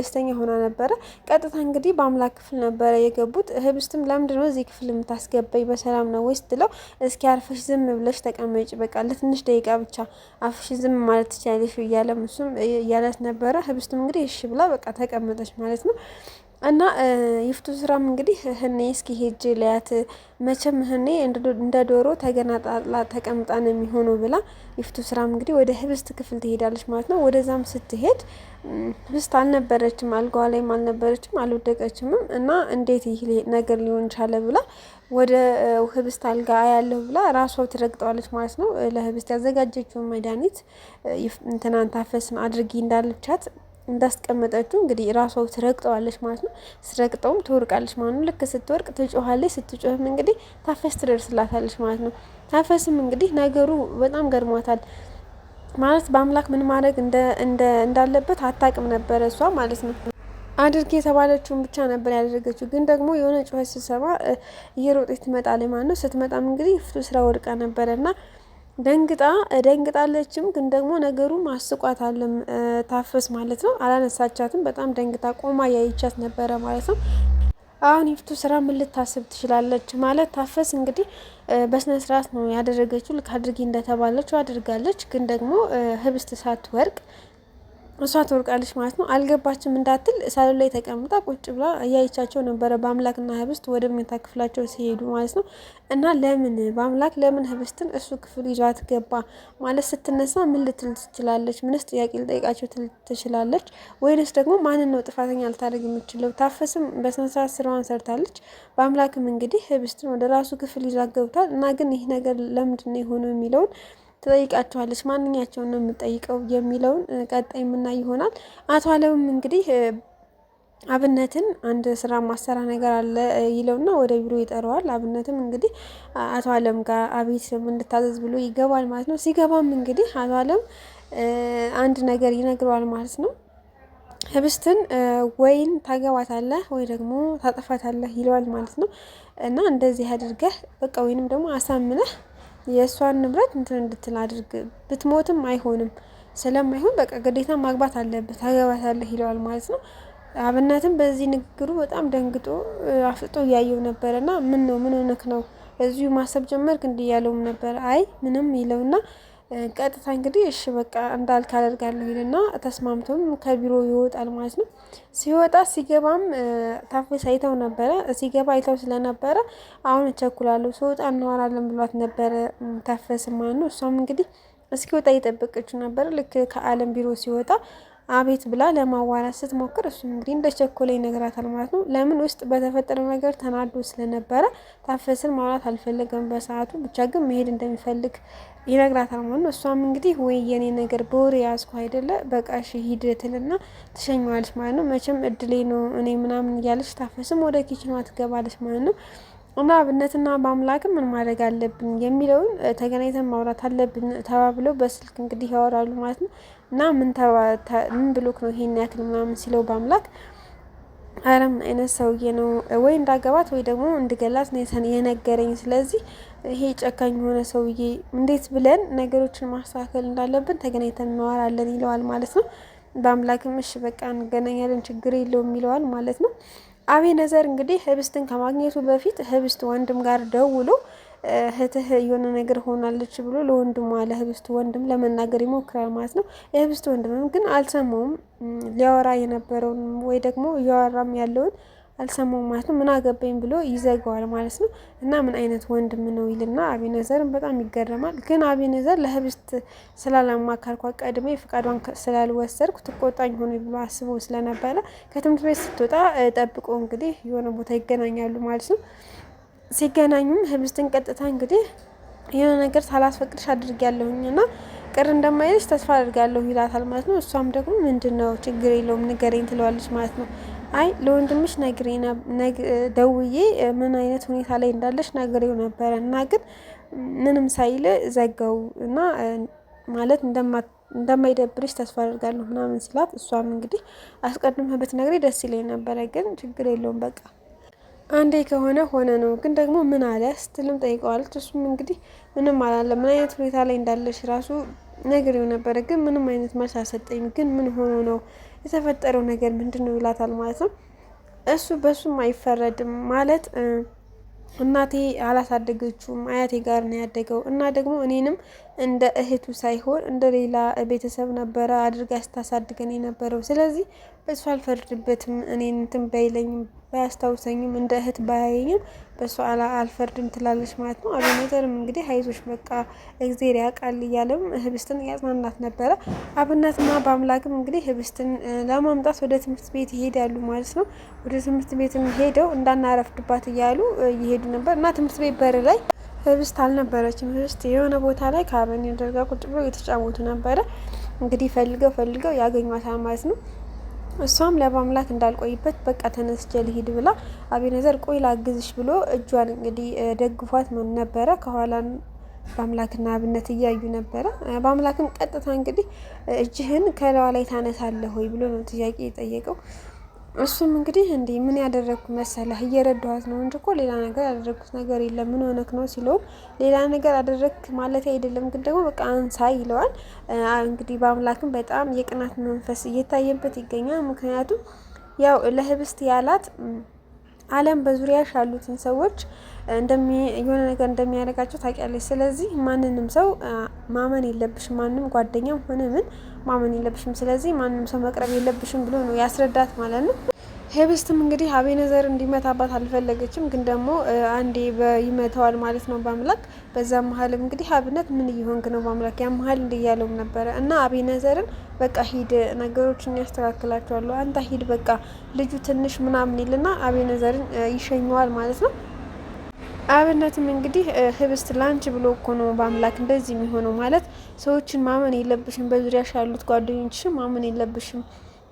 ደስተኛ ሆና ነበረ። ቀጥታ እንግዲህ በአምላክ ክፍል ነበረ የገቡት። ህብስትም ለምንድነው እዚህ ክፍል የምታስገባኝ በሰላም ነው ወይስ ትለው፣ እስኪ አርፈሽ ዝም ብለሽ ተቀመጭ፣ በቃ ለትንሽ ደቂቃ ብቻ አፍሽ ዝም ማለት ትችላለሽ እያለም እሱም እያለት ነበረ። ህብስትም እንግዲህ እሺ ብላ በቃ ተቀመጠች ማለት ነው። እና ይፍቱ ስራም እንግዲህ ህኔ እስኪ ሄጅ ሊያት መቼም ህኔ እንደ ዶሮ ተገናጣላ ተቀምጣ ነው የሚሆነው ብላ ይፍቱ ስራም እንግዲህ ወደ ህብስት ክፍል ትሄዳለች ማለት ነው። ወደዛም ስትሄድ ህብስት አልነበረችም፣ አልጋዋ ላይም አልነበረችም፣ አልወደቀችም። እና እንዴት ይህ ነገር ሊሆን ቻለ ብላ ወደ ህብስት አልጋ ያለሁ ብላ ራሷ ትረግጠዋለች ማለት ነው። ለህብስት ያዘጋጀችውን መድኃኒት እንትናን ታፈስን አድርጊ እንዳለቻት እንዳስቀመጠችው እንግዲህ ራሷ ትረግጠዋለች ማለት ነው። ስትረግጠውም ትወርቃለች ማለት ነው። ልክ ስትወርቅ ትጮኻለች። ስትጮህም እንግዲህ ታፈስ ትደርስላታለች ማለት ነው። ታፈስም እንግዲህ ነገሩ በጣም ገርሟታል ማለት በአምላክ ምን ማድረግ እንዳለበት አታውቅም ነበረ እሷ ማለት ነው። አድርግ የተባለችውን ብቻ ነበር ያደረገችው። ግን ደግሞ የሆነ ጩኸት ስትሰማ እየሮጠች ትመጣለች ማለት ነው። ስትመጣም እንግዲህ ይፍቱ ስራ ወድቃ ነበረና ደንግጣለችም። ግን ደግሞ ነገሩ አስቋታልም ታፈስ ማለት ነው። አላነሳቻትም። በጣም ደንግጣ ቆማ ያይቻት ነበረ ማለት ነው። አሁን ይፍቱ ስራ ምን ልታስብ ትችላለች ማለት ታፈስ እንግዲህ በስነ ስርዓት ነው ያደረገችው። ልክ አድርጊ እንደተባለችው አድርጋለች። ግን ደግሞ ህብስት ሳትወርቅ እሷ ትወርቃለች ማለት ነው። አልገባችም እንዳትል ሳሎን ላይ ተቀምጣ ቁጭ ብላ እያየቻቸው ነበረ በአምላክና ህብስት ወደ መኝታ ክፍላቸው ሲሄዱ ማለት ነው። እና በአምላክ ለምን ህብስትን እሱ ክፍል ይዟት ገባ ማለት ስትነሳ ምን ልትል ትችላለች? ምንስ ጥያቄ ልጠይቃቸው ትችላለች? ወይንስ ደግሞ ማንን ነው ጥፋተኛ ልታደርግ የምችለው? ታፈስም በስነስርዓት ስራዋን ሰርታለች። በአምላክም እንግዲህ ህብስትን ወደ ራሱ ክፍል ይዟት ገብቷል። እና ግን ይህ ነገር ለምንድን ነው የሆነው የሚለውን ትጠይቃቸዋለች። ማንኛቸውን ነው የምጠይቀው የሚለውን ቀጣይ የምናይ ይሆናል። አቶ አለምም እንግዲህ አብነትን አንድ ስራ ማሰራ ነገር አለ ይለውና ወደ ቢሮ ይጠራዋል። አብነትም እንግዲህ አቶ አለም ጋር አቤት እንድታዘዝ ብሎ ይገባል ማለት ነው። ሲገባም እንግዲህ አቶ አለም አንድ ነገር ይነግረዋል ማለት ነው። ህብስትን ወይን ታገባታለህ ወይ ደግሞ ታጠፋታለህ ይለዋል ማለት ነው። እና እንደዚህ አድርገህ በቃ ወይንም ደግሞ አሳምነህ የእሷን ንብረት እንትን እንድትል አድርግ፣ ብትሞትም አይሆንም ስለማይሆን በቃ ግዴታ ማግባት አለብህ ታገባታለህ ይለዋል ማለት ነው። አብነትም በዚህ ንግግሩ በጣም ደንግጦ አፍጦ እያየው ነበረ። እና ምን ሆነክ ነው እዚሁ ማሰብ ጀመርክ እንዲህ ያለውም ነበር። አይ ምንም ይለውና ቀጥታ እንግዲህ እሺ በቃ እንዳልክ አደርጋለሁ ይልና ተስማምቶም ከቢሮ ይወጣል ማለት ነው። ሲገባም ታፈስ አይተው ነበረ። ሲገባ አይተው ስለነበረ አሁን እቸኩላለሁ ስወጣ እናወራለን ብሏት ነበረ ታፈስ ማለት ነው። እሷም እንግዲህ እስኪወጣ እየጠበቀችው ነበረ። ልክ ከአለም ቢሮ ሲወጣ አቤት ብላ ለማዋራት ስትሞክር እሱም እንግዲህ እንደቸኮለ ይነግራታል ማለት ነው። ለምን ውስጥ በተፈጠረው ነገር ተናዶ ስለነበረ ታፈስን ማውራት አልፈለገም በሰዓቱ። ብቻ ግን መሄድ እንደሚፈልግ ይነግራታል ማለት ነው። እሷም እንግዲህ ወይ የኔ ነገር በወሬ ያዝኩ አይደለ በቃ እሺ ሂድ ትልና ትሸኘዋለች ማለት ነው። መቼም እድሌ ነው እኔ ምናምን እያለች ታፈስም ወደ ኪችኗ ትገባለች ማለት ነው። እና አብነትና በአምላክም ምን ማድረግ አለብን የሚለውን ተገናኝተን ማውራት አለብን ተባብለው በስልክ እንግዲህ ያወራሉ ማለት ነው። እና ምን ብሎክ ነው ይሄን ያክል ምናምን ሲለው በአምላክ አረ ምን አይነት ሰውዬ ነው ወይ እንዳገባት ወይ ደግሞ እንድገላት ነው የነገረኝ። ስለዚህ ይሄ ጨካኝ የሆነ ሰውዬ እንዴት ብለን ነገሮችን ማስተካከል እንዳለብን ተገናኝተን እናወራለን ይለዋል ማለት ነው። በአምላክም እሺ በቃ እንገናኛለን ችግር የለውም ይለዋል ማለት ነው። አቤነዘር እንግዲህ ህብስትን ከማግኘቱ በፊት ህብስት ወንድም ጋር ደውሎ እህትህ የሆነ ነገር ሆናለች ብሎ ለወንድሟ ለህብስት ወንድም ለመናገር ይሞክራል ማለት ነው። የህብስት ወንድምም ግን አልሰማውም። ሊያወራ የነበረውን ወይ ደግሞ እያወራም ያለውን አልሰማውም ማለት ነው። ምን አገባኝ ብሎ ይዘጋዋል ማለት ነው። እና ምን አይነት ወንድም ነው ይልና አቤነዘርን በጣም ይገረማል። ግን አቤነዘር ለህብስት ስላላማከርኳ ቀድሜ ፍቃዷን ስላልወሰድኩ ትቆጣኝ ሆኖ ብሎ አስቦ ስለነበረ ከትምህርት ቤት ስትወጣ ጠብቆ እንግዲህ የሆነ ቦታ ይገናኛሉ ማለት ነው። ሲገናኙም ህብስትን ቀጥታ እንግዲህ የሆነ ነገር ሳላስፈቅድሽ አድርጊያለሁኝ እና ቅር እንደማይልሽ ተስፋ አድርጋለሁ ይላታል ማለት ነው። እሷም ደግሞ ምንድነው ችግር የለውም ንገረኝ ትለዋለች ማለት ነው። አይ ለወንድምሽ ደውዬ ምን አይነት ሁኔታ ላይ እንዳለሽ ነግሬው ነበረ እና ግን ምንም ሳይል ዘጋው እና ማለት እንደማይደብርሽ ተስፋ አድርጋለሁ ምናምን ሲላት እሷም እንግዲህ አስቀድመህ ብትነግሪኝ ደስ ይለኝ ነበረ ግን ችግር የለውም በቃ አንዴ ከሆነ ሆነ ነው። ግን ደግሞ ምን አለ ስትልም ጠይቀዋለች። እሱም እንግዲህ ምንም አላለ ምን አይነት ሁኔታ ላይ እንዳለሽ ራሱ ነግሬው ነበረ ግን ምንም አይነት መልስ አልሰጠኝም። ግን ምን ሆኖ ነው የተፈጠረው ነገር ምንድን ነው ይላታል ማለት ነው። እሱ በሱም አይፈረድም ማለት እናቴ አላሳደገችውም አያቴ ጋር ነው ያደገው እና ደግሞ እኔንም እንደ እህቱ ሳይሆን እንደ ሌላ ቤተሰብ ነበረ አድርጋ ስታሳድገን የነበረው። ስለዚህ በሱ አልፈርድበትም። እኔን እንትን ባይለኝም ባያስታውሰኝም እንደ እህት ባያየኝም በሱ አልፈርድም ትላለች ማለት ነው። አቤኔዘርም እንግዲህ አይዞሽ በቃ እግዜር ያውቃል እያለም ህብስትን እያጽናናት ነበረ። አብነትና በአምላክም እንግዲህ ህብስትን ለማምጣት ወደ ትምህርት ቤት ይሄዳሉ ማለት ነው። ወደ ትምህርት ቤትም ሄደው እንዳናረፍድባት እያሉ ይሄዱ ነበር እና ትምህርት ቤት በር ላይ ህብስት አልነበረችም። ህብስት የሆነ ቦታ ላይ ከአቤኔዘር ጋር ቁጭ ብለው የተጫወቱ ነበረ። እንግዲህ ፈልገው ያገኟታል ማለት ነው። እሷም ለበአምላክ እንዳልቆይበት በቃ ተነስቼ ልሂድ ብላ አቤኔዘር ቆይ ላግዝሽ ብሎ እጇን እንግዲህ ደግፏት ነበረ። ከኋላ በአምላክና አብነት እያዩ ነበረ። በአምላክም ቀጥታ እንግዲህ እጅህን ከለዋ ላይ ታነሳለህ ወይ ብሎ ነው ጥያቄ የጠየቀው። እሱም እንግዲህ እንዲህ ምን ያደረግኩ መሰለህ እየረዳኋት ነው እንጂ እኮ ሌላ ነገር ያደረግኩት ነገር የለም ምን ሆነክ ነው ሲለውም ሌላ ነገር አደረግክ ማለት አይደለም ግን ደግሞ በቃ አንሳ ይለዋል። እንግዲህ በአምላክም በጣም የቅናት መንፈስ እየታየበት ይገኛል። ምክንያቱም ያው ለህብስት ያላት ዓለም በዙሪያሽ ያሉትን ሰዎች የሆነ ነገር እንደሚያደርጋቸው ታውቂያለሽ። ስለዚህ ማንንም ሰው ማመን የለብሽም፣ ማንም ጓደኛም ሆነ ምን ማመን የለብሽም። ስለዚህ ማንም ሰው መቅረብ የለብሽም ብሎ ነው ያስረዳት ማለት ነው። ህብስትም እንግዲህ አቤኔዘር እንዲመታባት አልፈለገችም፣ ግን ደግሞ አንዴ ይመታዋል ማለት ነው በአምላክ። በዛ መሀልም እንግዲህ አብነት ምን እየሆንክ ነው በአምላክ ያ መሀል እንዲያለውም ነበረ እና አቤኔዘርን በቃ ሂድ ነገሮችን ያስተካክላቸዋለሁ አንተ ሂድ በቃ ልጁ ትንሽ ምናምን ይልና አቤኔዘርን ይሸኘዋል ማለት ነው። አብነትም እንግዲህ ህብስት ላንች ብሎ እኮ ነው በአምላክ እንደዚህ የሚሆነው ማለት ሰዎችን ማመን የለብሽም፣ በዙሪያሽ ያሉት ጓደኞችሽም ማመን የለብሽም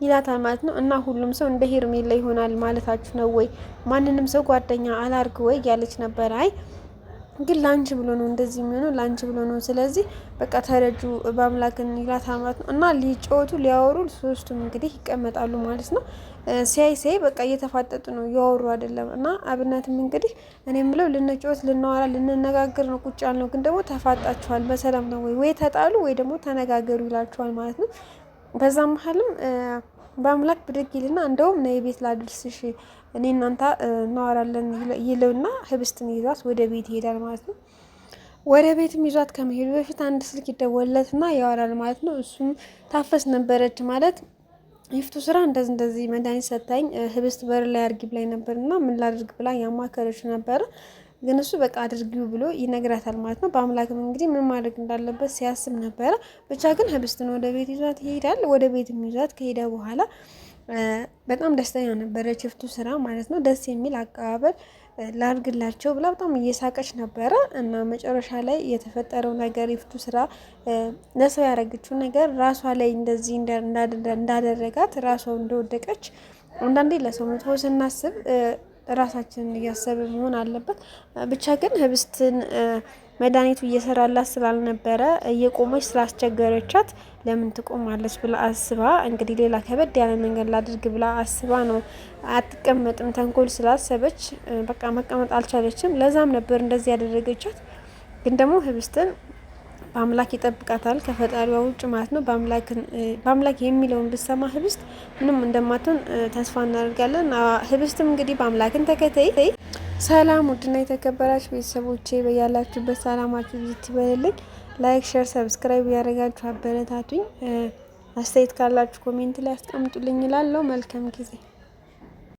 ይላታል ማለት ነው። እና ሁሉም ሰው እንደ ሄርሜላ ይሆናል ማለታችሁ ነው ወይ? ማንንም ሰው ጓደኛ አላርግ ወይ ያለች ነበር። አይ ግን ላንች ብሎ ነው እንደዚህ የሚሆነው ላንች ብሎ ነው። ስለዚህ በቃ ተረጁ በአምላክን ይላታል ማለት ነው። እና ሊጫወቱ ሊያወሩ ሶስቱም እንግዲህ ይቀመጣሉ ማለት ነው። ሲያይ በቃ እየተፋጠጡ ነው እያወሩ አይደለም። እና አብነትም እንግዲህ እኔ የምለው ልንጫወት ልናወራ ልንነጋገር ነው ቁጭ ያልነው ግን ደግሞ ተፋጣችኋል በሰላም ነው ወይ ተጣሉ ወይ ደግሞ ተነጋገሩ ይላችኋል ማለት ነው። በዛ መሀልም በአምላክ ብድግ ይልና እንደውም ነይ ቤት ላድርስሽ እኔ እናንተ እናወራለን ይለውና ህብስትን ይዟት ወደ ቤት ይሄዳል ማለት ነው። ወደ ቤትም ይዟት ከመሄዱ በፊት አንድ ስልክ ይደወልለትና ያወራል ማለት ነው። እሱም ታፈስ ነበረች ማለት ይፍቱ ስራ እንደዚህ መድኃኒት ሰታኝ ህብስት በር ላይ አርጊ ብላኝ ነበርና ምን ላድርግ ብላ ያማከረች ነበረ። ግን እሱ በቃ አድርጊው ብሎ ይነግራታል ማለት ነው። በአምላክም እንግዲህ ምን ማድረግ እንዳለበት ሲያስብ ነበረ። ብቻ ግን ህብስትን ወደ ቤት ይዟት ይሄዳል። ወደ ቤትም ይዟት ከሄደ በኋላ በጣም ደስተኛ ነበረች ይፍቱ ስራ ማለት ነው። ደስ የሚል አቀባበል ላድርግላቸው ብላ በጣም እየሳቀች ነበረ። እና መጨረሻ ላይ የተፈጠረው ነገር ይፍቱ ስራ ለሰው ያደረገችው ነገር ራሷ ላይ እንደዚህ እንዳደረጋት ራሷ እንደወደቀች አንዳንዴ ለሰው መጥፎ ስናስብ ራሳችንን እያሰበ መሆን አለበት። ብቻ ግን ህብስትን መድኃኒቱ እየሰራላት ስላልነበረ እየቆመች ስላስቸገረቻት ለምን ትቆማለች ብላ አስባ እንግዲህ ሌላ ከበድ ያለ ነገር ላድርግ ብላ አስባ ነው። አትቀመጥም ተንኮል ስላሰበች በቃ መቀመጥ አልቻለችም። ለዛም ነበር እንደዚህ ያደረገቻት። ግን ደግሞ ህብስትን በአምላክ ይጠብቃታል ከፈጣሪዋ ውጭ ማለት ነው። በአምላክ የሚለውን ብሰማ ህብስት ምንም እንደማትሆን ተስፋ እናደርጋለን። ህብስትም እንግዲህ በአምላክን ተከታይ። ሰላም ውድና የተከበራችሁ ቤተሰቦቼ በያላችሁበት ሰላማችሁ ይብዛ ይበልልኝ። ላይክ፣ ሼር፣ ሰብስክራይብ ያደረጋችሁ አበረታቱኝ። አስተያየት ካላችሁ ኮሜንት ላይ አስቀምጡልኝ እላለሁ። መልካም ጊዜ